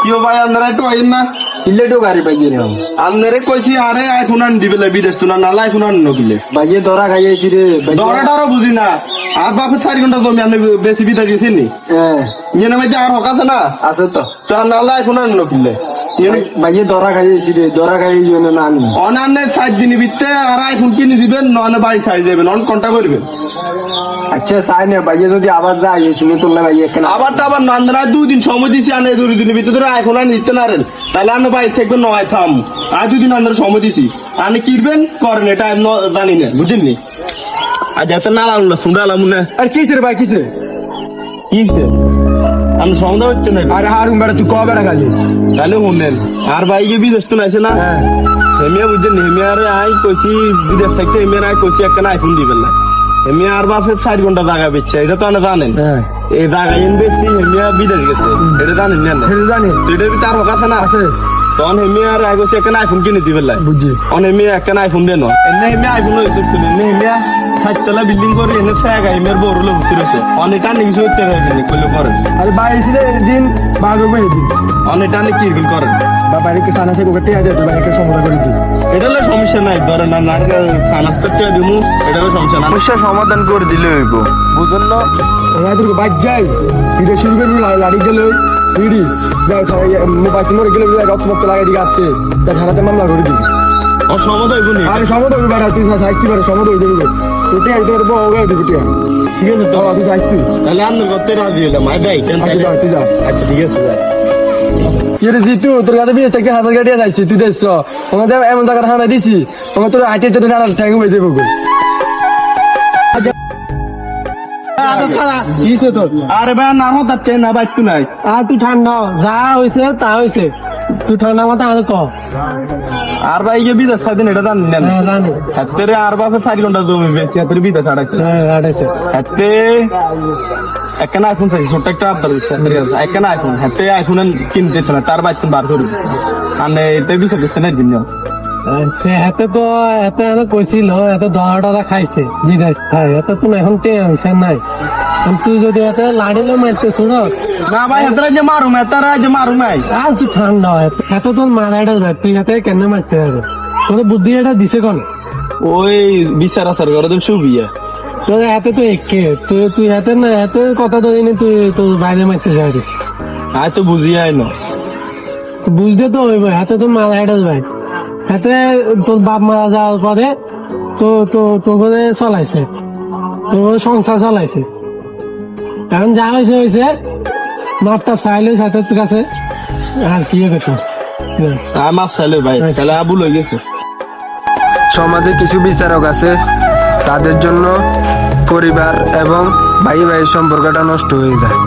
কিও ভাই আপনারা একটু আইন না কিলেটো গাড়ি পাইয়ে রে আপনারে কইছি আরে আইফোন আন দিবেলে বিদেশ তো না নালা আইফোন আন নকিলে বাইয়ে ধরা খাইয়েছি রে দরাটারও বুঝি না আর বাপের 4 ঘন্টা জমি আপনি বেশি বিদা দিয়েছেন নি ইয়েনে মধ্যে আর হক আছে না আছে তো তা নালা আইফোন আন নকিলে বাইয়ে ধরা খাইয়েছি রে ধরা খাইয়ে জন্য না আনি অনান্যের 7 দিন ভিতরে আর আইফোন কিনে দিবেন নন বাই সাইজ যাবেন অন কোনটা করবেন আচ্ছা চাই না বাইয়ে যদি আবার যায় শুনে তোর বাইয়ে কেন আবার নান্দরা 2 দিন সময় দিছি আনে 2 দিনের ভিতরে আইফোন আন নিতে না রেন তাহলে আমি বাই থেকে নয় থাম আর 2 দিন আন্দর সময় দিছি আনি কিরবেন করেন এটা আমি জানি না বুঝেননি আজ এত না লাগলো শুনলাম না আর কিসের ভাই কিসের কিসে আমি সন্দেহ হচ্ছে না আরে হারুন বেড়া তুই কবে বেড়া খালি তাহলে শুনলেন আর বাইকে বিদেশ তো নাইছে না হেমিয়া বুঝছেন হেমিয়ারে আই কইছি বিদেশ থাকতে হেমিয়ার আই কইছি একটা আইফোন দিবেন না হেমিয়া আর বাপের 4 ঘন্টা জায়গা বেচছে এটা তো জানেন এই জায়গা বেশি হেমিয়া বিদেশ গেছে এটা জানেন না জানি এটা তার হক আছে না আছে তখন হেমিয়ার আই কইছি একটা আইফোন কিনে দিবেন না বুঝি অন হেমিয়া একটা আইফোন দেন এনে হেমিয়া আইফোন লইছে হেমিয়া 7 তলা বিল্ডিং করে এনে জায়গা হেমিয়ার বড় লোক ছিলছে অনেক আনি কিছু হতে পারে কইলে করেন আরে ভাই এসে দিন বারো মে দিন অনেক আনি কি করেন বা বাইরে সানা সে কোকে টিয়া দেয় বাইরে সমরা করে দিই এটা হলো সমস্যা নাই ধরেন না আর ফানাস করতে দিমু এটা হলো সমস্যা না সমস্যা সমাধান করে দিলে হইব বুঝুন না ওদের বাজ যাই ভিডিও শুরু করে লাড়ি গেল ভিডি যাও সবাই মোবাইল মরে গেলে রক্ত মক্ত লাগাই দিকে আসছে তার থানাতে মামলা করে দিবি ও সমাধান হইব নি আরে সমাধান হবে বেড়া তুই সাইজটি বেড়া সমাধান হয়ে যাবে তুই একদম বড় হয়ে দিবি তুই ঠিক আছে তো তুই সাইজটি তাহলে আন্দর করতে রাজি হলাম আই ভাই আচ্ছা যা তুই যা আচ্ছা ঠিক আছে যা এর জিতু তোর কাছে বিয়ে থেকে হাজার গাড়ি যাইছি তুই দেখছ আমাদের এমন জায়গা থানা দিছি আমার তোর আইটি তোর নাড়া ঠ্যাং হয়ে যাবো আরে ভাই নাম হচ্ছে না বাইতু নাই আর তুই ঠান্ডা যা হয়েছে তা হয়েছে তুই ঠান্ডা মাথা আগে কর আর ভাই গিয়ে বিদেশ স্বাধীন এটা জানেন না জানি হাতের আর বাপে 4 ঘন্টা জমি বেশি হাতের বিদেশ আড়াইছে আড়াইছে হাতে একটা আইফোন চাই ছোট্ট একটা আবদার দিচ্ছে একটা আইফোন হাতে আইফোন কিনতেছে না তার বাচ্চা বার করে মানে এটা বিষয় দিচ্ছে না দিন সে হাতে তো এত কইছিল এত দরা খাইছে বিদেশ খাই এত তো এখন টেনশন নাই তুই যদি এত লাড়িলে মারতে শুনো না ভাই হাতরা যে মারুম এতারা যে মারুম নাই আর তুই ঠান্ডা এত তোর মারাটা যায় তুই হাতে কেন মারতে হবে তোর বুদ্ধি এটা দিছে কোন ওই বিচার আসার করে তো সুবিয়া তোর হাতে তো একে তুই হাতে না এত কথা ধরিনি তুই তোর বাইরে মারতে যাবি আয় তো বুঝি আয় না বুঝতে তো হইব হাতে তো মারা হেঁটে ভাই হাতে তোর বাপ মারা যাওয়ার পরে তো তো তোকে চলাইছে তোর সংসার চলাইছে এখন যা হয়েছে হয়েছে মাপ টাপ চাইলে হাতের কাছে আর কি করতো মাপ চাইলে ভাই তাহলে আবুল হয়ে গেছে সমাজে কিছু বিচারক আছে তাদের জন্য পরিবার এবং ভাই ভাই সম্পর্কটা নষ্ট হয়ে যায়।